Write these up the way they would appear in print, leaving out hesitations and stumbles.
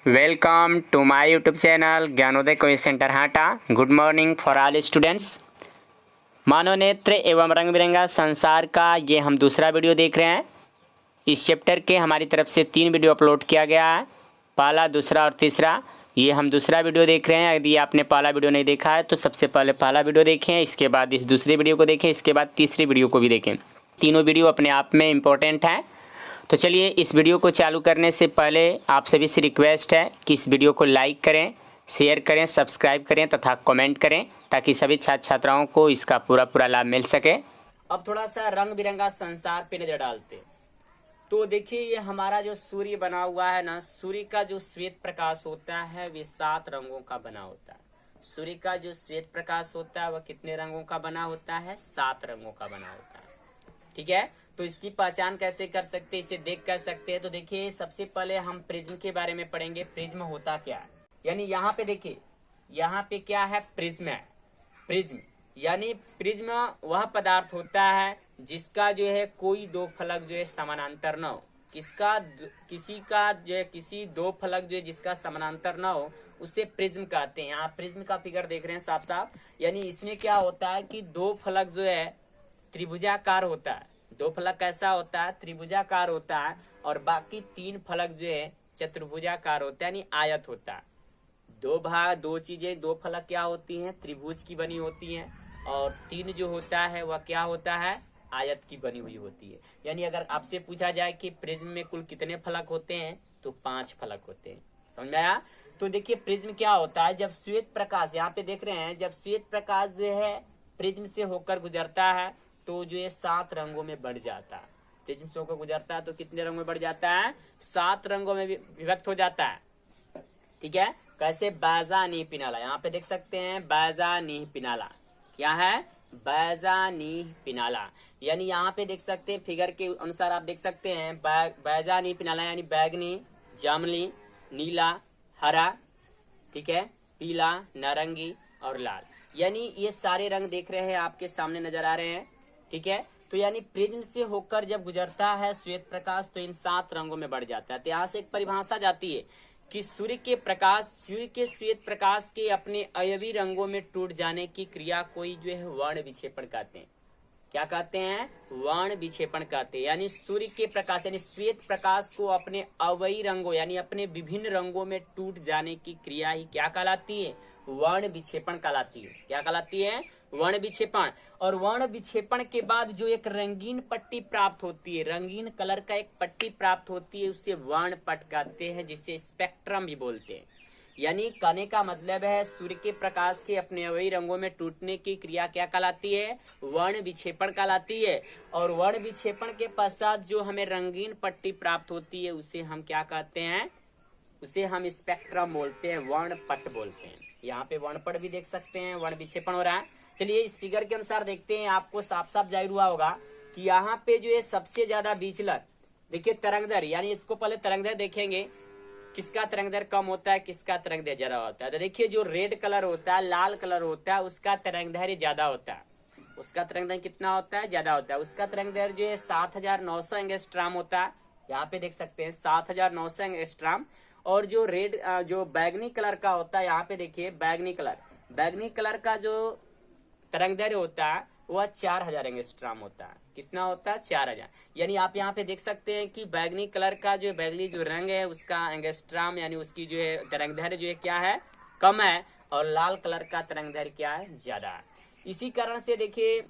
Welcome to my YouTube channel Gyanoday quiz centre Hata. Good morning for all students. मानव नेत्र एवं रंग बिरंगा संसार का ये हम दूसरा वीडियो देख रहे हैं। इस चैप्टर के हमारी तरफ से 3 वीडियो अपलोड किया गया है, पहला, दूसरा और तीसरा। ये हम दूसरा वीडियो देख रहे हैं। यदि आपने पहला वीडियो नहीं देखा है तो सबसे पहले पहला वीडियो देखें, इसके बाद इस दूसरे वीडियो को देखें, इसके बाद तीसरी वीडियो को भी देखें। तीनों वीडियो अपने आप में इम्पोर्टेंट हैं। तो चलिए, इस वीडियो को चालू करने से पहले आप सभी से रिक्वेस्ट है कि इस वीडियो को लाइक करें, शेयर करें, सब्सक्राइब करें तथा कमेंट करें, ताकि सभी छात्र छात्राओं को इसका पूरा लाभ मिल सके। अब थोड़ा सा रंग बिरंगा संसार पे नजर डालते। तो देखिए, ये हमारा जो सूर्य बना हुआ है ना, सूर्य का जो श्वेत प्रकाश होता है वे 7 रंगों का बना होता है। सूर्य का जो श्वेत प्रकाश होता है वह कितने रंगों का बना होता है? 7 रंगों का बना होता है। ठीक है, तो इसकी पहचान कैसे कर सकते हैं, इसे देख कर सकते हैं। तो देखिए, सबसे पहले हम प्रिज्म के बारे में पढ़ेंगे। प्रिज्म होता क्या है, यानी यहाँ पे देखिए, यहाँ पे क्या है? प्रिज्म है। प्रिज्म यानी प्रिज्म वह पदार्थ होता है जिसका जो है कोई दो फलक जो है समानांतर न हो। किसी दो फलक जो है जिसका समानांतर न हो उसे प्रिज्म कहते हैं। यहाँ प्रिज्म का फिगर देख रहे हैं साफ साफ, यानी इसमें क्या होता है कि दो फलक जो है त्रिभुजाकार होता है। दो फलक कैसा होता है? त्रिभुजाकार होता है, और बाकी 3 फलक जो है चतुर्भुजाकार होता है, यानी आयत होता है। दो चीजें, दो फलक क्या होती हैं? त्रिभुज की बनी होती हैं, और 3 जो होता है वह क्या होता है? आयत की बनी हुई होती है। यानी अगर आपसे पूछा जाए कि प्रिज्म में कुल कितने फलक होते हैं, तो 5 फलक होते हैं। समझ आया? तो देखिए, प्रिज्म क्या होता है, जब श्वेत प्रकाश, यहाँ पे देख रहे हैं, जब श्वेत प्रकाश जो है प्रिज्म से होकर गुजरता है तो जो है 7 रंगों में बढ़ जाता है। प्रिज्म से होकर गुजरता है तो कितने रंगों में बढ़ जाता है? 7 रंगों में विभक्त हो जाता है। ठीक है, कैसे? बैजा नीह पिनाला, यहाँ पे देख सकते हैं, बैजा नीह पिनाला। क्या है? बैजा नीह पिनाला। यानी यहाँ पे देख सकते हैं, फिगर के अनुसार आप देख सकते हैं, बैजा नीह पिनाला यानी बैगनी, जामुनी, नीला, हरा, ठीक है, पीला, नारंगी और लाल। यानी ये सारे रंग देख रहे हैं, आपके सामने नजर आ रहे हैं। ठीक है, तो यानी प्रिज्म से होकर जब गुजरता है श्वेत प्रकाश तो इन 7 रंगों में बढ़ जाता है। तो यहाँ से एक परिभाषा जाती है कि सूर्य के श्वेत प्रकाश के अपने अवयवी रंगों में टूट जाने की क्रिया कोई जो है वर्ण विक्षेपण कहते हैं। क्या कहते हैं? वर्ण विक्षेपण कहते हैं। यानी सूर्य के प्रकाश यानी श्वेत प्रकाश को अपने अवयवी रंगों यानी अपने विभिन्न रंगों में टूट जाने की क्रिया ही क्या कहलाती है? वर्ण विक्षेपण कहलाती है। क्या कहलाती है? वर्ण विक्षेपण। और वर्ण विक्षेपण के बाद जो एक रंगीन पट्टी प्राप्त होती है, रंगीन कलर का एक पट्टी प्राप्त होती है, उसे वर्ण पट कहते हैं, जिसे स्पेक्ट्रम भी बोलते हैं। यानी कहने का मतलब है, सूर्य के प्रकाश के अपने अवयवी रंगों में टूटने की क्रिया क्या कहलाती है? वर्ण विक्षेपण कहलाती है। और वर्ण विक्षेपण के पश्चात जो हमें रंगीन पट्टी प्राप्त होती है उसे हम क्या कहते हैं? उसे हम स्पेक्ट्रम बोलते हैं, वर्णपट बोलते हैं। यहाँ पे वर्णपट भी देख सकते हैं, वर्ण विक्षेपण हो रहा है। चलिए, इस फिगर के अनुसार देखते हैं, आपको साफ साफ जाहिर हुआ होगा कि यहाँ पे जो है सबसे ज्यादा विचलन, देखिए तरंगदैर्घ्य, यानी इसको पहले तरंगदैर्घ्य देखेंगे, किसका तरंगदैर्घ्य कम होता है, किसका तरंगदैर्घ्य ज्यादा होता है। तो देखिए, जो रेड कलर होता है, लाल कलर होता है, उसका तरंगदैर्घ्य ज्यादा होता है। उसका तरंगदैर्घ्य कितना होता है? ज्यादा होता है। उसका तरंगदैर्घ्य जो है 7900 एंगस्ट्रॉम होता है। यहाँ पे देख सकते हैं 7900 एंगस्ट्रॉम। और जो बैगनी कलर का होता है, यहाँ पे देखिए, बैगनी कलर का जो तरंगदैर्घ्य होता है वह 4000 एंगस्ट्रॉम होता है। कितना होता है? 4000। यानी आप यहाँ पे देख सकते हैं कि बैगनी कलर का बैगनी जो रंग है उसका एंगस्ट्रॉम यानी उसकी जो है तरंगदैर्घ्य जो है क्या है? कम है। और लाल कलर का तरंगदैर्घ्य क्या है? ज्यादा है। इसी कारण से देखिए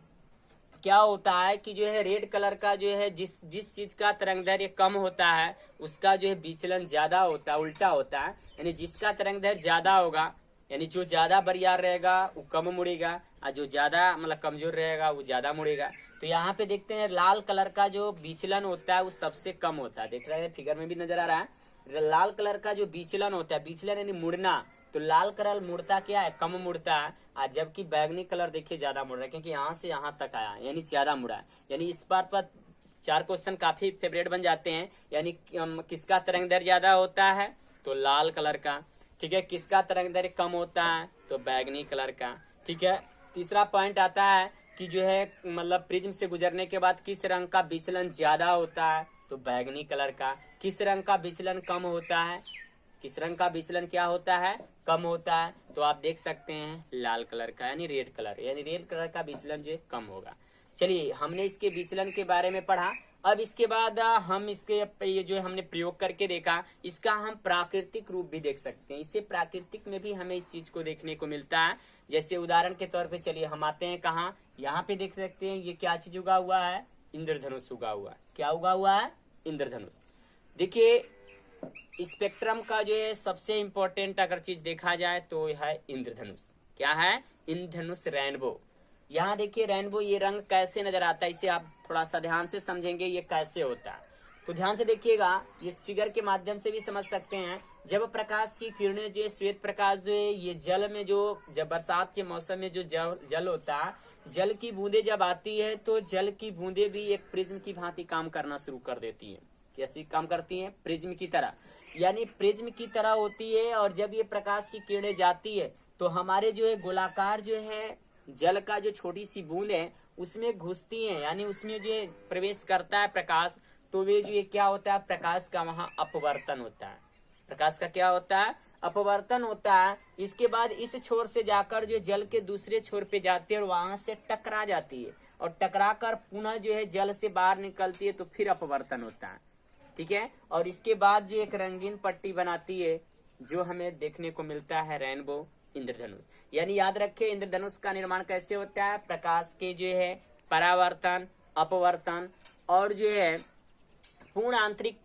क्या होता है कि जो है रेड कलर का जो है जिस चीज का तरंगदैर्घ्य कम होता है उसका जो है विचलन ज्यादा होता है, उल्टा होता है। यानी जिसका तरंगदैर्घ्य ज्यादा होगा, यानी जो ज्यादा बरियार रहेगा वो कम मुड़ेगा, और जो ज्यादा मतलब कमजोर रहेगा वो ज्यादा मुड़ेगा। तो यहाँ पे देखते हैं, लाल कलर का जो विचलन होता है वो सबसे कम होता है। देख रहे हैं, फिगर में भी नजर आ रहा है। लाल कलर का जो विचलन होता है, विचलन यानी मुड़ना, तो लाल कलर मुड़ता क्या है? कम मुड़ता है। और जबकि बैगनी कलर देखिए ज्यादा मुड़ रहा है, क्योंकि यहाँ से यहाँ तक आया, यानी ज्यादा मुड़ा है। यानी इस बात पर 4 क्वेश्चन काफी फेवरेट बन जाते हैं। यानी किसका तरंगदैर्घ्य ज्यादा होता है? तो लाल कलर का। ठीक है, किसका तरंगदैर्घ्य कम होता है? तो बैगनी कलर का। ठीक है, तीसरा पॉइंट आता है कि जो है मतलब प्रिज्म से गुजरने के बाद किस रंग का विचलन ज्यादा होता है? तो बैगनी कलर का। किस रंग का विचलन कम होता है? किस रंग का विचलन क्या होता है, कम होता है, तो आप देख सकते हैं लाल कलर का यानी रेड कलर, यानी रेड कलर का विचलन जो है कम होगा। चलिए हमने इसके विचलन के बारे में पढ़ा। अब इसके बाद हम इसके ये जो हमने प्रयोग करके देखा, इसका हम प्राकृतिक रूप भी देख सकते हैं। इससे प्राकृतिक में भी हमें इस चीज को देखने को मिलता है। जैसे उदाहरण के तौर पे चलिए हम आते हैं कहाँ, यहाँ पे देख सकते हैं ये क्या चीज उगा हुआ है, इंद्रधनुष उगा हुआ है। क्या उगा हुआ है, इंद्रधनुष। देखिए स्पेक्ट्रम का जो है सबसे इंपॉर्टेंट अगर चीज देखा जाए तो यह है इंद्रधनुष। क्या है, इंद्रधनुष, रेनबो। यहाँ देखिए रेनबो, ये रंग कैसे नजर आता है, इसे आप थोड़ा सा ध्यान से समझेंगे ये कैसे होता है। तो ध्यान से देखिएगा, इस फिगर के माध्यम से भी समझ सकते हैं। जब प्रकाश की किरणें जो है, श्वेत प्रकाश जो है, ये जल में जब बरसात के मौसम में जो जल होता है, जल की बूंदे जब आती है तो जल की बूंदे भी एक प्रिज्म की भांति काम करना शुरू कर देती है। कैसी काम करती है, प्रिज्म की तरह, यानी प्रिज्म की तरह होती है। और जब ये प्रकाश की किरणें जाती है तो हमारे जो है गोलाकार जो है जल का जो छोटी सी बूंद है उसमें घुसती है, यानी उसमें जो प्रवेश करता है प्रकाश, तो वे जो ये क्या होता है, प्रकाश का वहां अपवर्तन होता है। प्रकाश का क्या होता है, अपवर्तन होता है। इसके बाद इस छोर से जाकर जो जल के दूसरे छोर पे जाती है और वहां से टकरा जाती है, और टकरा कर पुनः जो है जल से बाहर निकलती है, तो फिर अपवर्तन होता है। ठीक है, और इसके बाद जो एक रंगीन पट्टी बनाती है जो हमें देखने को मिलता है रेनबो, इंद्रधनुष। यानी याद रखें इंद्रधनुष का निर्माण कैसे होता है, प्रकाश के जो है परावर्तन, अपवर्तन और जो है पूर्ण आंतरिक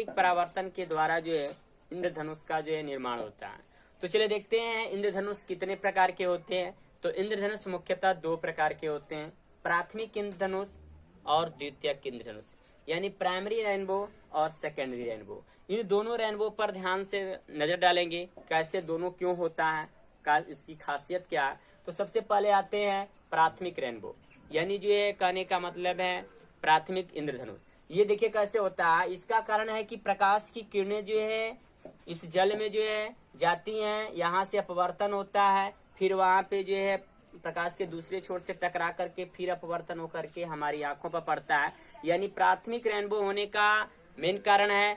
परावर्तन के द्वारा जो है इंद्रधनुष का जो है निर्माण होता है। तो चलिए देखते हैं इंद्रधनुष कितने प्रकार के होते हैं। तो इंद्रधनुष मुख्यतः दो प्रकार के होते हैं, प्राथमिक इंद्रधनुष और द्वितीयक इंद्रधनुष, यानी प्राइमरी रेनबो और सेकेंडरी रेनबो। इन दोनों रेनबो पर ध्यान से नजर डालेंगे, कैसे दोनों क्यों होता है, इसकी खासियत क्या है। तो सबसे पहले आते हैं प्राथमिक रेनबो, यानी जो है कहने का मतलब है प्राथमिक इंद्रधनुष। ये देखिए कैसे होता है। इसका कारण है कि प्रकाश की किरणें जो है इस जल में जो है जाती हैं, यहाँ से अपवर्तन होता है, फिर वहां पे जो है प्रकाश के दूसरे छोर से टकरा करके फिर अपवर्तन होकर के हमारी आंखों पर पड़ता है। यानी प्राथमिक रेनबो होने का मेन कारण है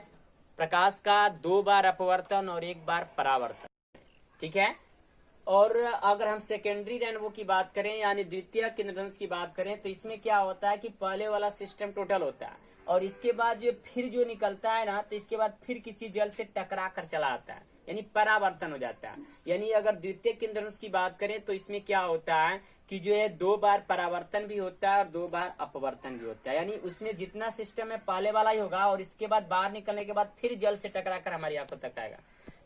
प्रकाश का 2 बार अपवर्तन और 1 बार परावर्तन। ठीक है, और अगर हम सेकेंडरी रेनबो की बात करें यानी द्वितीयक इंद्रधनुष की बात करें, तो इसमें क्या होता है कि पहले वाला सिस्टम टोटल होता है और इसके बाद जो फिर जो निकलता है ना, तो इसके बाद फिर किसी जल से टकरा कर चला आता है, यानी परावर्तन हो जाता है। यानी अगर द्वितीयक इंद्रधनुष की बात करें तो इसमें क्या होता है कि जो है 2 बार परावर्तन भी होता है और 2 बार अपवर्तन भी होता है। यानी उसमें जितना सिस्टम है पहले वाला ही होगा और इसके बाद बाहर निकलने के बाद फिर जल से टकरा कर हमारी आंखों तक आएगा,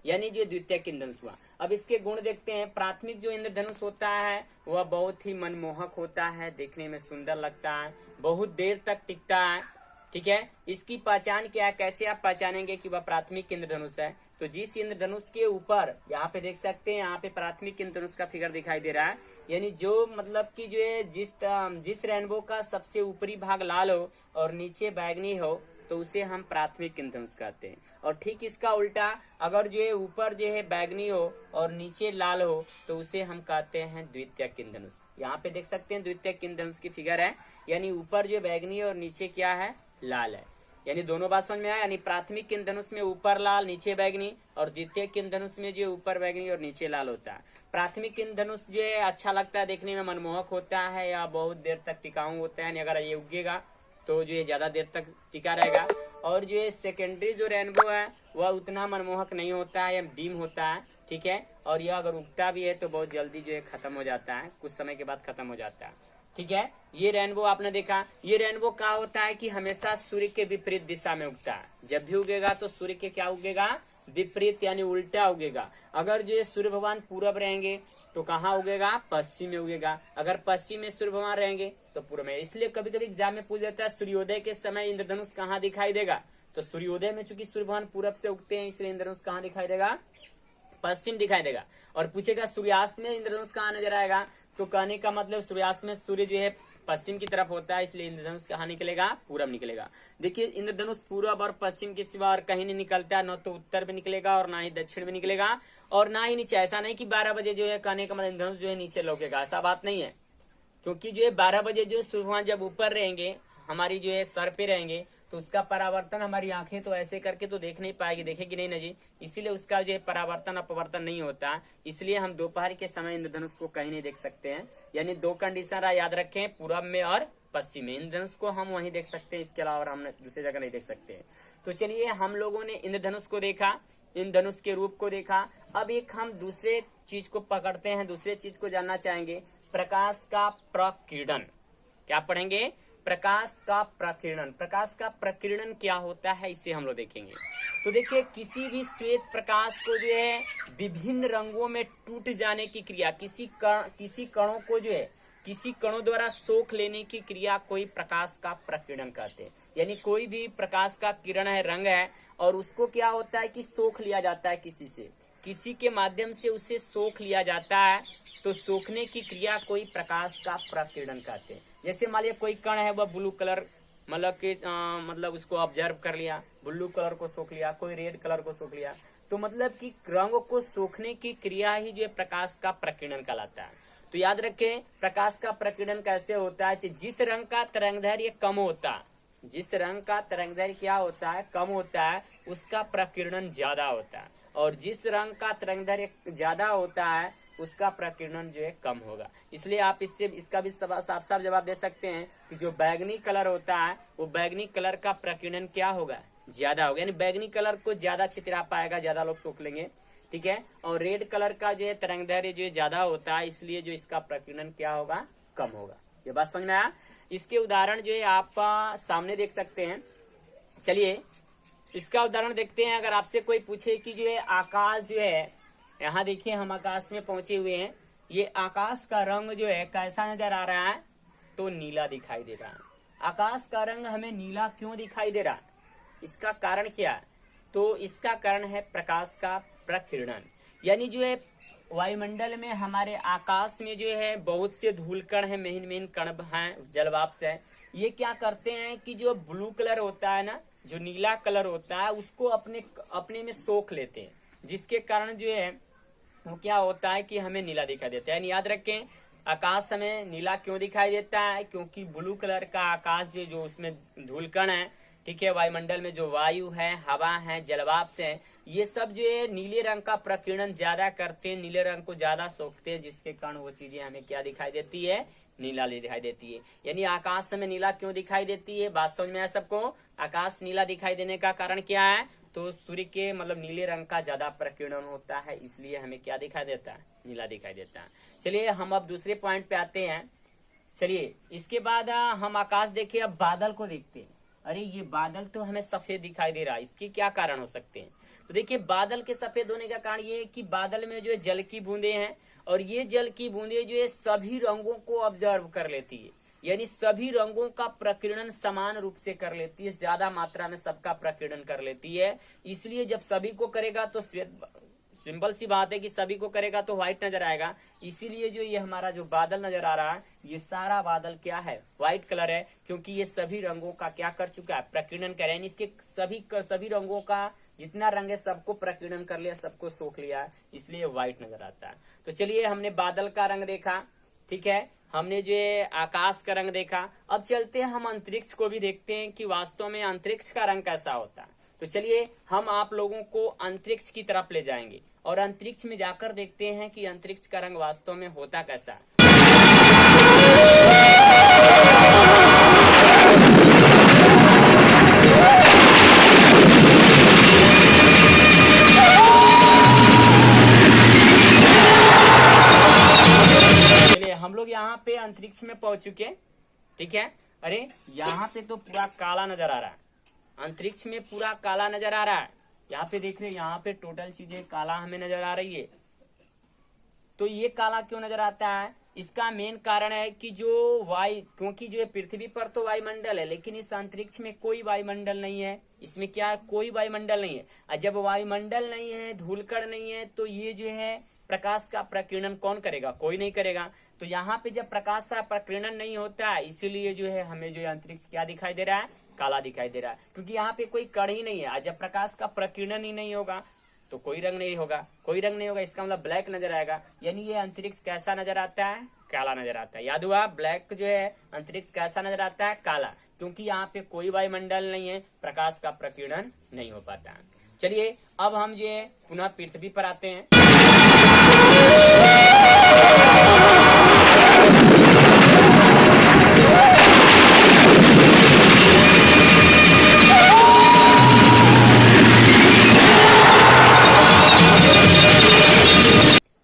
यानी जो द्वितीयक इंद्रधनुष हुआ। अब इसके गुण देखते हैं। प्राथमिक जो इंद्रधनुष होता है वह बहुत ही मनमोहक होता है, देखने में सुंदर लगता है, बहुत देर तक टिकता है। ठीक है, इसकी पहचान क्या है, कैसे आप पहचानेंगे कि वह प्राथमिक इंद्रधनुष है। तो जिस इंद्रधनुष के ऊपर यहाँ पे देख सकते हैं, यहाँ पे प्राथमिक इंद्रधनुष का फिगर दिखाई दे रहा है, यानी जो मतलब कि जो है जिस रेनबो का सबसे ऊपरी भाग लाल हो और नीचे बैगनी हो तो उसे हम प्राथमिक इंद्रधनुष कहते हैं। और ठीक इसका उल्टा, अगर जो है ऊपर जो है बैगनी हो और नीचे लाल हो तो उसे हम कहते हैं द्वितीयक इंद्रधनुष। यहाँ पे देख सकते हैं द्वितीयक इंद्रधनुष की फिगर है, यानी ऊपर जो बैगनी और नीचे क्या है, लाल है। यानी दोनों बात समझ में आया, यानी प्राथमिक इंद्रधनुष में ऊपर लाल नीचे बैगनी और द्वितीयक इंद्रधनुष में जो ऊपर बैगनी और नीचे लाल होता है। प्राथमिक इंद्रधनुष जो है अच्छा लगता है, देखने में मनमोहक होता है या बहुत देर तक टिकाऊ होता है, यानी अगर ये उगेगा तो जो है ज्यादा देर तक टिका रहेगा। और जो है सेकेंडरी जो रेनबो है वह उतना मनमोहक नहीं होता है या डीम होता है। ठीक है, और यह अगर उगता भी है तो बहुत जल्दी जो है खत्म हो जाता है, कुछ समय के बाद खत्म हो जाता है। ठीक है, ये रेनबो आपने देखा। ये रेनबो क्या होता है कि हमेशा सूर्य के विपरीत दिशा में उगता है। जब भी उगेगा तो सूर्य के क्या उगेगा, विपरीत यानी उल्टा उगेगा। अगर जो सूर्य भगवान पूरब रहेंगे तो कहाँ उगेगा, पश्चिम में उगेगा। अगर पश्चिम में सूर्य भगवान रहेंगे तो पूर्व में। इसलिए कभी कभी एग्जाम में पूछ जाता है सूर्योदय के समय इंद्रधनुष कहाँ दिखाई देगा, तो सूर्योदय में चूंकि सूर्य भगवान पूरब से उगते हैं इसलिए इंद्रधनुष कहाँ दिखाई देगा, पश्चिम दिखाई देगा। और पूछेगा सूर्यास्त में इंद्रधनुष कहाँ नजर आएगा, तो कहने का मतलब सूर्यास्त में सूर्य जो है पश्चिम की तरफ होता है, इसलिए इंद्रधनुष कहाँ निकलेगा, पूरब निकलेगा। देखिए इंद्रधनुष पूरब और पश्चिम के सिवा और कहीं नहीं निकलता है, न तो उत्तर में निकलेगा और ना ही दक्षिण में निकलेगा और ना ही नीचे। ऐसा नहीं कि 12 बजे जो है कहने का मतलब इंद्रधनुष जो है नीचे लौकेगा, ऐसा बात नहीं है। क्योंकि जो है 12 बजे जो सूर्य भगवान जब ऊपर रहेंगे, हमारी जो है सर पे रहेंगे, तो उसका परावर्तन हमारी आंखें तो ऐसे करके तो देख नहीं पाएगी, देखेगी नहीं ना जी, इसीलिए उसका जो परावर्तन अपवर्तन नहीं होता। इसलिए हम दोपहर के समय इंद्रधनुष को कहीं नहीं देख सकते हैं। यानी दो कंडीशन याद रखें, पूरब में और पश्चिम में। इंद्रधनुष को हम वहीं देख सकते हैं, इसके अलावा हम दूसरी जगह नहीं देख सकते। तो चलिए हम लोगों ने इंद्रधनुष को देखा, इंद्रधनुष के रूप को देखा। अब एक हम दूसरे चीज को पकड़ते हैं, दूसरे चीज को जानना चाहेंगे, प्रकाश का प्रकीर्णन। क्या पढ़ेंगे? प्रकाश का प्रकीर्णन। प्रकाश का प्रकीर्णन क्या होता है, इसे हम लोग देखेंगे। तो देखिए, किसी भी श्वेत प्रकाश को जो है विभिन्न रंगों में टूट जाने की क्रिया, किसी कणों को जो है किसी कणों द्वारा सोख लेने की क्रिया कोई प्रकाश का प्रकीर्णन कहते हैं। यानी कोई भी प्रकाश का किरण है, रंग है, और उसको क्या होता है कि सोख लिया जाता है किसी से, किसी के माध्यम से उसे सोख लिया जाता है। तो सोखने की क्रिया कोई प्रकाश का प्रकीर्णन कहते हैं। जैसे मान लिया कोई कण है, वह ब्लू कलर मतलब उसको ऑब्जर्व कर लिया, ब्लू कलर को सोख लिया, कोई रेड कलर को सोख लिया। तो मतलब कि रंग को सोखने की क्रिया ही जो प्रकाश का प्रकीर्णन कहलाता है। तो याद रखें, प्रकाश का प्रकीर्णन कैसे होता है? जिस रंग का तरंगदैर्घ्य कम होता है, जिस रंग का तरंगदैर्घ्य क्या होता है, कम होता है, उसका प्रकीर्णन ज्यादा होता है। और जिस रंग का तरंगदैर्घ्य ज्यादा होता है, उसका प्रकीर्णन जो है कम होगा। इसलिए आप इसका भी साफ साफ जवाब दे सकते हैं कि जो बैगनी कलर होता है, वो बैगनी कलर का प्रकीर्णन क्या होगा? ज्यादा होगा। यानी बैगनी कलर को ज्यादा छितरा पाएगा, ज्यादा लोग सोख लेंगे, ठीक है। और रेड कलर का जो है तरंगदैर्घ्य जो है ज्यादा होता है, इसलिए जो इसका प्रकीर्णन क्या होगा? कम होगा। ये बात समझ में आया? इसके उदाहरण जो है आप सामने देख सकते हैं। चलिए इसका उदाहरण देखते हैं। अगर आपसे कोई पूछे कि जो है आकाश जो है, यहाँ देखिए हम आकाश में पहुंचे हुए हैं, ये आकाश का रंग जो है कैसा नजर आ रहा है? तो नीला दिखाई दे रहा है। आकाश का रंग हमें नीला क्यों दिखाई दे रहा है? इसका कारण क्या है? तो इसका कारण है प्रकाश का प्रकीर्णन। यानी जो है वायुमंडल में, हमारे आकाश में जो है बहुत से धूलकण है, महीन महीन कण हैं, जलवाष्प है। ये क्या करते हैं कि जो ब्लू कलर होता है ना, जो नीला कलर होता है, उसको अपने में सोख लेते हैं, जिसके कारण जो है वो क्या होता है कि हमें नीला दिखाई देता है। याद रखें, आकाश हमें नीला क्यों दिखाई देता है? क्योंकि ब्लू कलर का आकाश जो उसमें धूलकण है, ठीक है, वायुमंडल में जो वायु है, हवा है, जलवाष्प है, ये सब जो है नीले रंग का प्रकीर्णन ज्यादा करते हैं, नीले रंग को ज्यादा सोखते हैं, जिसके कारण वो चीजें हमें क्या दिखाई देती है? नीला दिखाई देती है। यानी आकाश हमें नीला क्यों दिखाई देती है? बात समझ में आया सबको? आकाश नीला दिखाई देने का कारण क्या है? तो सूर्य के मतलब नीले रंग का ज्यादा प्रकीर्णन होता है, इसलिए हमें क्या दिखाई देता है? नीला दिखाई देता है। चलिए हम अब दूसरे पॉइंट पे आते हैं। चलिए इसके बाद हम आकाश देखिए, अब बादल को देखते हैं। अरे ये बादल तो हमें सफेद दिखाई दे रहा है, इसके क्या कारण हो सकते हैं? तो देखिए, बादल के सफेद होने का कारण ये है कि बादल में जो है जल की बूंदे हैं, और ये जल की बूंदे जो है सभी रंगों को ऑब्जर्व कर लेती है। यानी सभी रंगों का प्रकीर्णन समान रूप से कर लेती है, ज्यादा मात्रा में सबका प्रकीर्णन कर लेती है। इसलिए जब सभी को करेगा तो सिंपल सी बात है कि सभी को करेगा तो व्हाइट नजर आएगा। इसीलिए जो ये हमारा जो बादल नजर आ रहा है, ये सारा बादल क्या है? व्हाइट कलर है, क्योंकि ये सभी रंगों का क्या कर चुका है? प्रकीर्णन कर, यानी इसके सभी रंगों का जितना रंग है सबको प्रकीर्णन कर लिया, सबको सोख लिया है, इसलिए व्हाइट नजर आता है। तो चलिए हमने बादल का रंग देखा, ठीक है, हमने जो आकाश का रंग देखा। अब चलते हैं हम अंतरिक्ष को भी देखते हैं कि वास्तव में अंतरिक्ष का रंग कैसा होता है। तो चलिए हम आप लोगों को अंतरिक्ष की तरफ ले जाएंगे और अंतरिक्ष में जाकर देखते हैं कि अंतरिक्ष का रंग वास्तव में होता कैसा है। हम लोग यहाँ पे अंतरिक्ष में पहुंच चुके, ठीक है। अरे यहाँ पे तो पूरा काला नजर आ रहा है, अंतरिक्ष में पूरा काला नजर आ रहा है। यहाँ पे देख रहे हैं, यहाँ पे टोटल चीजें काला हमें नजर आ रही है। तो ये काला क्यों नजर आता है? इसका मेन कारण है कि जो क्योंकि जो पृथ्वी पर तो वायुमंडल है, लेकिन इस अंतरिक्ष में कोई वायुमंडल नहीं है। इसमें क्या है? कोई वायुमंडल नहीं है। और जब वायुमंडल नहीं है, धूलकण नहीं है, तो ये जो है प्रकाश का प्रकीर्णन कौन करेगा? कोई नहीं करेगा। तो यहाँ पे जब प्रकाश का प्रकीर्णन नहीं होता है, इसीलिए जो है हमें जो अंतरिक्ष क्या दिखाई दे रहा है? काला दिखाई दे रहा है, क्योंकि यहाँ पे कोई कण ही नहीं है। जब प्रकाश का प्रकीर्णन ही नहीं होगा तो कोई रंग नहीं होगा, कोई रंग नहीं होगा, इसका मतलब ब्लैक नजर आएगा। यानी ये अंतरिक्ष कैसा नजर आता है? काला नजर आता है। याद हुआ? ब्लैक जो है अंतरिक्ष कैसा नजर आता है? काला। क्योंकि यहाँ पे कोई वायुमंडल नहीं है, प्रकाश का प्रकीर्णन नहीं हो पाता। चलिए अब हम जो है पुनः पृथ्वी पर आते हैं।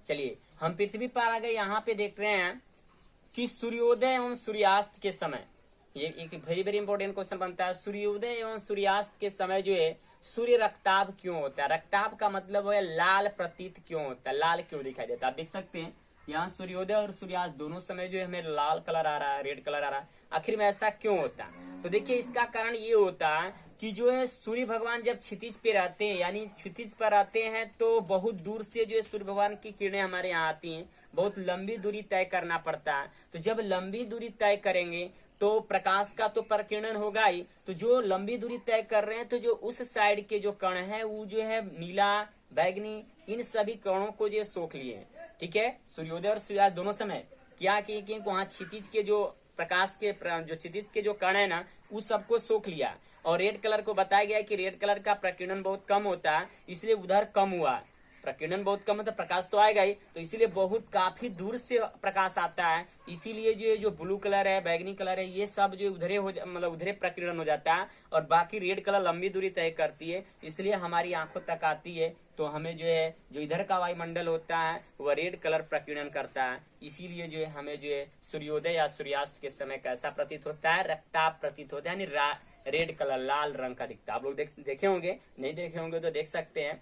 चलिए हम पृथ्वी पर आ गए। यहाँ पे देख रहे हैं कि सूर्योदय एवं सूर्यास्त के समय, ये एक वेरी वेरी इंपॉर्टेंट क्वेश्चन बनता है, सूर्योदय एवं सूर्यास्त के समय जो है सूर्य रक्ताभ क्यों होता है? रक्ताभ का मतलब है लाल प्रतीत क्यों होता है, लाल क्यों दिखाई देता है? आप देख सकते हैं यहाँ सूर्योदय और सूर्यास्त दोनों समय जो है हमें लाल कलर आ रहा है, रेड कलर आ रहा है। आखिर में ऐसा क्यों होता है? तो देखिए इसका कारण ये होता है कि जो है सूर्य भगवान जब क्षितिज पे रहते हैं, यानी क्षितिज पर आते हैं, तो बहुत दूर से जो है सूर्य भगवान की किरणें हमारे यहाँ आती हैं, बहुत लंबी दूरी तय करना पड़ता है। तो जब लंबी दूरी तय करेंगे तो प्रकाश का तो प्रकीर्णन होगा ही, तो जो लंबी दूरी तय कर रहे हैं तो जो उस साइड के जो कण है वो जो है नीला, बैगनी, इन सभी कणों को जो सोख लिए। ठीक है, सूर्योदय और सूर्यास्त दोनों समय क्या कि वहाँ क्षितिज के जो प्रकाश के जो क्षितिज के जो कण है ना, उस सबको सोख लिया। और रेड कलर को बताया गया कि रेड कलर का प्रकीर्णन बहुत कम होता है, इसलिए उधर कम हुआ। प्रकीर्णन बहुत कम है तो प्रकाश तो आएगा ही, तो इसीलिए बहुत काफी दूर से प्रकाश आता है, इसीलिए जो ब्लू कलर है, बैगनी कलर है, ये सब जो उधरे मतलब उधरे प्रकीर्णन हो जाता है। और बाकी रेड कलर लंबी दूरी तय करती है, इसलिए हमारी आंखों तक आती है, तो हमें जो है जो इधर का वायुमंडल होता है वह रेड कलर प्रकीर्णन करता है। इसीलिए जो है हमें जो है सूर्योदय या सूर्यास्त के समय कैसा प्रतीत होता है? रक्ताभ प्रतीत होता है, यानी रेड कलर, लाल रंग का दिखता है। आप लोग देखे होंगे, नहीं देखे होंगे तो देख सकते हैं,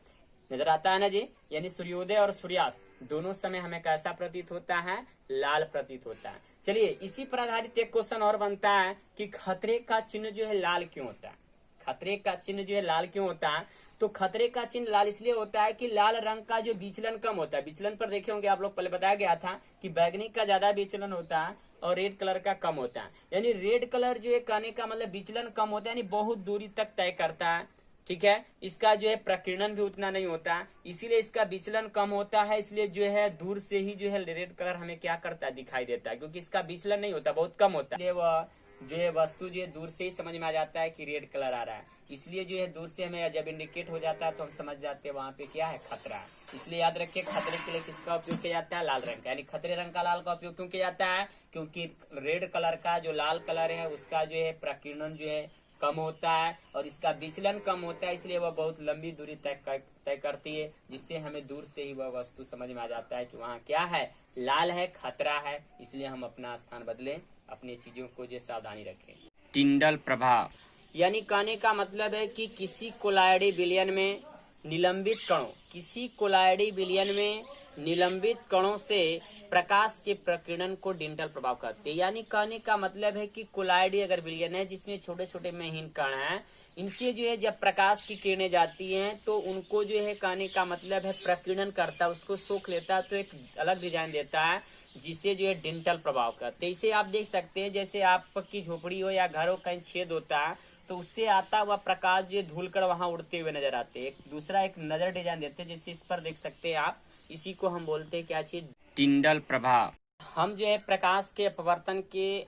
नजर आता है ना जी। यानी सूर्योदय और सूर्यास्त दोनों समय हमें कैसा प्रतीत होता है? लाल प्रतीत होता है। चलिए इसी पर आधारित एक क्वेश्चन और बनता है कि खतरे का चिन्ह जो है लाल क्यों होता है? खतरे का चिन्ह जो है लाल क्यों होता है? तो खतरे का चिन्ह लाल इसलिए होता है कि लाल रंग का जो विचलन कम होता है। विचलन पर देखे होंगे आप लोग, पहले बताया गया था कि बैगनी का ज्यादा विचलन होता है और रेड कलर का कम होता है। यानी रेड कलर जो है कहने का मतलब विचलन कम होता है, यानी बहुत दूरी तक तय करता है। ठीक है, इसका जो है प्रकीर्णन भी उतना नहीं होता, इसीलिए इसका विचलन कम होता है, इसलिए जो है दूर से ही जो है रेड कलर हमें क्या करता है? दिखाई देता है, क्योंकि इसका विचलन नहीं होता, बहुत कम होता है। वह जो है वस्तु जो है दूर से ही समझ में आ जाता है कि रेड कलर आ रहा है, इसलिए जो है दूर से हमें जब इंडिकेट हो जाता है तो हम समझ जाते हैं वहाँ पे क्या है? खतरा है। इसलिए याद रखिए खतरे के लिए किसका उपयोग किया जाता है? लाल रंग का। यानी खतरे रंग का लाल का उपयोग क्यों किया जाता है? क्योंकि रेड कलर का जो लाल कलर है उसका जो है प्रकीर्णन जो है कम होता है और इसका विचलन कम होता है, इसलिए वह बहुत लंबी दूरी तय करती है, जिससे हमें दूर से ही वह वस्तु समझ में आ जाता है कि वहाँ क्या है? लाल है, खतरा है। इसलिए हम अपना स्थान बदलें, अपनी चीजों को जो सावधानी रखें। टिंडल प्रभाव, यानी कहने का मतलब है कि किसी कोलाइडी विलयन में निलंबित कणों, किसी कोलाइडी विलयन में निलंबित कणों से प्रकाश के प्रकीर्णन को टिंडल प्रभाव कहते हैं। यानी कहने का मतलब है कि कोलाइडी अगर विलयन है जिसमें छोटे छोटे महीन कण हैं, इनसे जो है जब प्रकाश की किरणें जाती हैं तो उनको जो है कहने का मतलब है प्रकीर्णन करता है, उसको सोख लेता है, तो एक अलग डिजाइन देता है जिसे जो है टिंडल प्रभाव कहते हैं। इसे आप देख सकते हैं, जैसे आपकी झोपड़ी हो या घर हो, कहीं छेद होता है तो उससे आता हुआ प्रकाश जो धूल कर वहां उड़ते हुए नजर आते हैं। एक दूसरा एक नजर डिजाइन देते हैं, जैसे इस पर देख सकते हैं आप, इसी को हम बोलते हैं क्या चीज? टिंडल प्रभाव। हम जो है प्रकाश के अपवर्तन के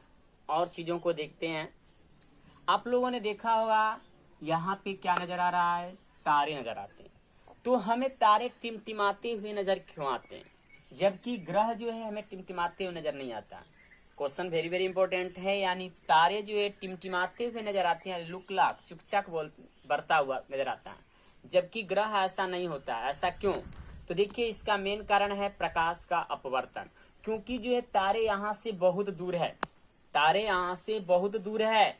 और चीजों को देखते हैं। आप लोगों ने देखा होगा यहाँ पे क्या नजर आ रहा है? तारे नजर आते हैं। तो हमें तारे टिमटिमाते हुए नजर क्यों आते हैं, जबकि ग्रह जो है हमें टिमटिमाते हुए नजर नहीं आता? क्वेश्चन वेरी वेरी इंपॉर्टेंट है। यानी तारे जो है टिमटिमाते हुए नजर आते हैं, लुकलाक, चुकचाक बढ़ता हुआ नजर आता है, जबकि ग्रह ऐसा नहीं होता। ऐसा क्यों? तो देखिए इसका मेन कारण है प्रकाश का अपवर्तन, क्योंकि जो है तारे यहाँ से बहुत दूर है, तारे यहाँ से बहुत दूर है,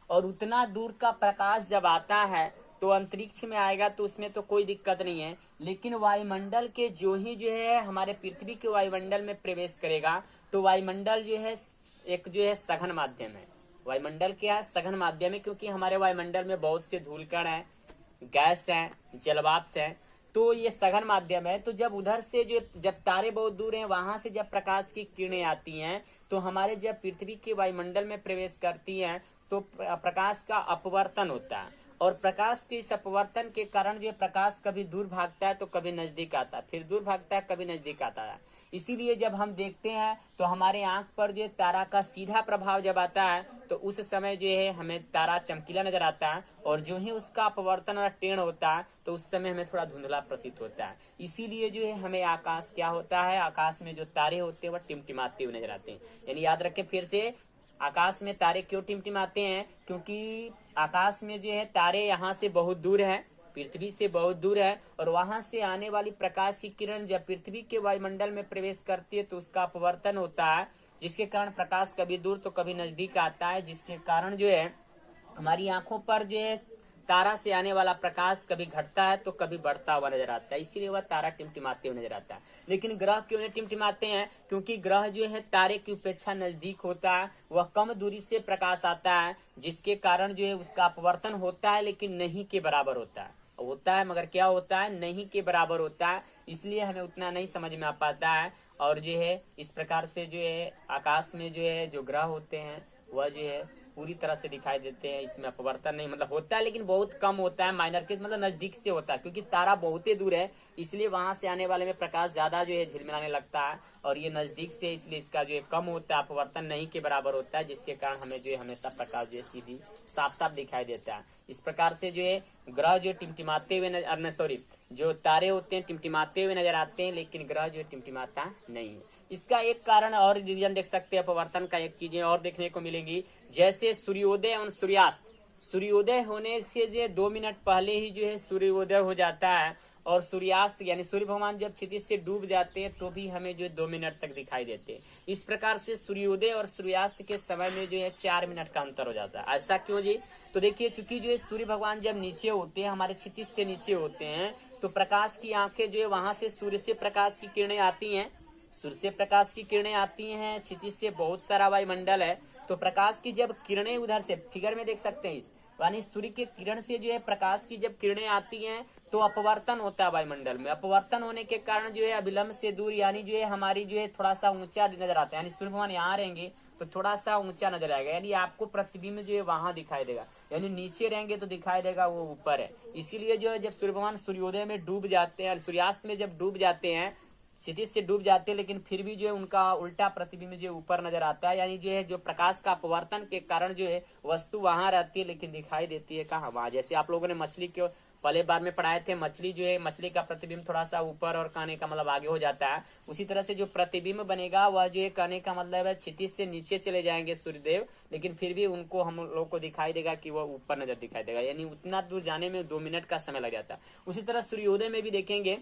और उतना दूर का प्रकाश जब आता है तो अंतरिक्ष में आएगा तो उसमें तो कोई दिक्कत नहीं है, लेकिन वायुमंडल के जो है हमारे पृथ्वी के वायुमंडल में प्रवेश करेगा तो वायुमंडल जो है एक जो है सघन माध्यम है। वायुमंडल क्या है? सघन माध्यम है, क्योंकि हमारे वायुमंडल में बहुत से धूलकण है, गैस है, जलवाष्प है, तो ये सघन माध्यम है। तो जब उधर से जो जब तारे बहुत दूर हैं वहां से जब प्रकाश की किरणें आती हैं तो हमारे जब पृथ्वी के वायुमंडल में प्रवेश करती हैं तो प्रकाश का अपवर्तन होता है, और प्रकाश के इस अपवर्तन के कारण जो प्रकाश कभी दूर भागता है तो कभी नजदीक आता है, फिर दूर भागता है कभी नजदीक आता है। इसीलिए जब हम देखते हैं तो हमारे आंख पर जो तारा का सीधा प्रभाव जब आता है तो उस समय जो है हमें तारा चमकीला नजर आता है, और जो ही उसका अपवर्तन और टेढ़ होता है तो उस समय हमें थोड़ा धुंधला प्रतीत होता है। इसीलिए जो है हमें आकाश क्या होता है, आकाश में जो तारे होते हैं वह टिमटिमाते हुए नजर आते हैं। यानी याद रखें फिर से, आकाश में तारे क्यों टिमटिमाते हैं, क्योंकि आकाश में जो है तारे यहाँ से बहुत दूर है, पृथ्वी से बहुत दूर है, और वहां से आने वाली प्रकाश की किरण जब पृथ्वी के वायुमंडल में प्रवेश करती है तो उसका अपवर्तन होता है, जिसके कारण प्रकाश कभी दूर तो कभी नजदीक आता है, जिसके कारण जो है हमारी आंखों पर जो है तारा से आने वाला प्रकाश कभी घटता है तो कभी बढ़ता हुआ नजर आता है, इसीलिए वह तारा टिमटिमाते हुए नजर आता है। लेकिन ग्रह क्यों नहीं टिमटिमाते हैं, क्योंकि ग्रह जो है तारे की अपेक्षा नजदीक होता है, वह कम दूरी से प्रकाश आता है, जिसके कारण जो है उसका अपवर्तन होता है लेकिन नहीं के बराबर होता है मगर क्या होता है, नहीं के बराबर होता है, इसलिए हमें उतना नहीं समझ में आ पाता है। और जो है इस प्रकार से जो है आकाश में जो है जो ग्रह होते हैं वह जो है पूरी तरह से दिखाई देते हैं, इसमें अपवर्तन नहीं, मतलब होता है लेकिन बहुत कम होता है, माइनर केस, मतलब नजदीक से होता है, क्योंकि तारा बहुत ही दूर है इसलिए वहां से आने वाले में प्रकाश ज्यादा जो है झिलमिलाने लगता है, और ये नजदीक से इसलिए इसका जो है कम होता है, अपवर्तन नहीं के बराबर होता है, जिसके कारण हमें जो है हमेशा प्रकाश जो है सीधी साफ साफ दिखाई देता है। इस प्रकार से जो है ग्रह जो टिमटिमाते हुए सॉरी जो तारे होते हैं टिमटिमाते हुए नजर आते हैं, लेकिन ग्रह जो है टिमटिमाता नहीं है। इसका एक कारण और रीजन देख सकते हैं, अपवर्तन का एक चीजें और देखने को मिलेंगी, जैसे सूर्योदय और सूर्यास्त। सूर्योदय होने से जो 2 मिनट पहले ही जो है सूर्योदय हो जाता है, और सूर्यास्त यानी सूर्य भगवान जब क्षितिज से डूब जाते हैं तो भी हमें जो 2 मिनट तक दिखाई देते हैं। इस प्रकार से सूर्योदय और सूर्यास्त के समय में जो है 4 मिनट का अंतर हो जाता है। ऐसा क्यों जी? तो देखिए, चूंकि जो है सूर्य भगवान जब नीचे होते हैं, हमारे क्षितिज से नीचे होते हैं, तो प्रकाश की आंखें जो है वहां से सूर्य से प्रकाश की किरणें आती हैं, सूर्य से प्रकाश की किरणें आती हैं, क्षितिज से बहुत सारा वायुमंडल है, तो प्रकाश की जब किरणें उधर से फिगर में देख सकते हैं, यानी सूर्य के किरण से जो है प्रकाश की जब किरणें आती हैं तो अपवर्तन होता है वायुमंडल में। अपवर्तन होने के कारण जो है अभिलंब से दूर, यानी जो है हमारी जो है थोड़ा सा ऊंचा नजर आता है, यानी सूर्य भगवान यहाँ रहेंगे तो थोड़ा सा ऊंचा नजर आएगा, यानी आपको प्रतिबिंब जो है वहां दिखाई देगा, यानी नीचे रहेंगे तो दिखाई देगा वो ऊपर है। इसीलिए जो है जब सूर्य भगवान सूर्योदय में डूब जाते हैं, सूर्यास्त में जब डूब जाते हैं, क्षितिज से डूब जाते हैं, लेकिन फिर भी जो है उनका उल्टा प्रतिबिंब जो ऊपर नजर आता है, यानी जो है जो प्रकाश का अपवर्तन के कारण जो है वस्तु वहां रहती है लेकिन दिखाई देती है कहाँ, वहां। जैसे आप लोगों ने मछली के पहले बार में पढ़ाए थे, मछली जो है मछली का प्रतिबिंब थोड़ा सा ऊपर और कहने का मतलब आगे हो जाता है, उसी तरह से जो प्रतिबिंब बनेगा वह जो है कहने का मतलब है क्षितिज से नीचे चले जाएंगे सूर्यदेव, लेकिन फिर भी उनको हम लोग को दिखाई देगा कि वह ऊपर नजर दिखाई देगा, यानी उतना दूर जाने में 2 मिनट का समय लग जाता है। उसी तरह सूर्योदय में भी देखेंगे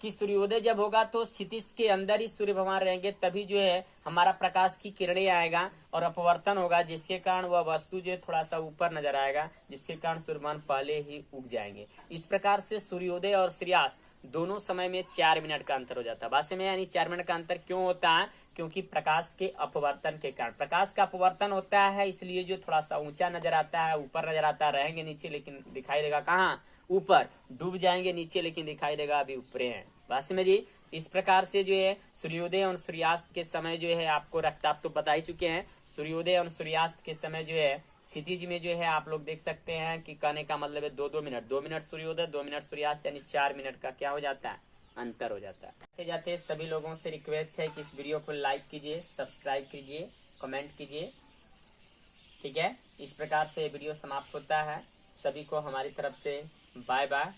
कि सूर्योदय जब होगा तो क्षितिज के अंदर ही सूर्य भगवान रहेंगे, तभी जो है हमारा प्रकाश की किरणें आएगा और अपवर्तन होगा, जिसके कारण वह वस्तु जो है थोड़ा सा ऊपर नजर आएगा, जिसके कारण सूर्य भगवान पहले ही उग जाएंगे। इस प्रकार से सूर्योदय और सूर्यास्त दोनों समय में 4 मिनट का अंतर हो जाता है। वास्तव में यानी 4 मिनट का अंतर क्यों होता है? क्योंकि प्रकाश के अपवर्तन के कारण, प्रकाश का अपवर्तन होता है, इसलिए जो थोड़ा सा ऊंचा नजर आता है, ऊपर नजर आता है, रहेंगे नीचे लेकिन दिखाई देगा कहाँ, ऊपर। डूब जाएंगे नीचे लेकिन दिखाई देगा अभी ऊपर है। वास्तव में जी इस प्रकार से जो है सूर्योदय और सूर्यास्त के समय जो है आपको रफ्तार तो बता ही चुके हैं। सूर्योदय और सूर्यास्त के समय जो है क्षितिज में जो है आप लोग देख सकते हैं कि कहने का मतलब है 2-2 मिनट, 2 मिनट सूर्योदय, 2 मिनट सूर्यास्त, यानी 4 मिनट का क्या हो जाता है, अंतर हो जाता है। जाते सभी लोगों से रिक्वेस्ट है कि इस वीडियो को लाइक कीजिए, सब्सक्राइब कीजिए, कमेंट कीजिए, ठीक है। इस प्रकार से वीडियो समाप्त होता है। सभी को हमारी तरफ से बाय बाय।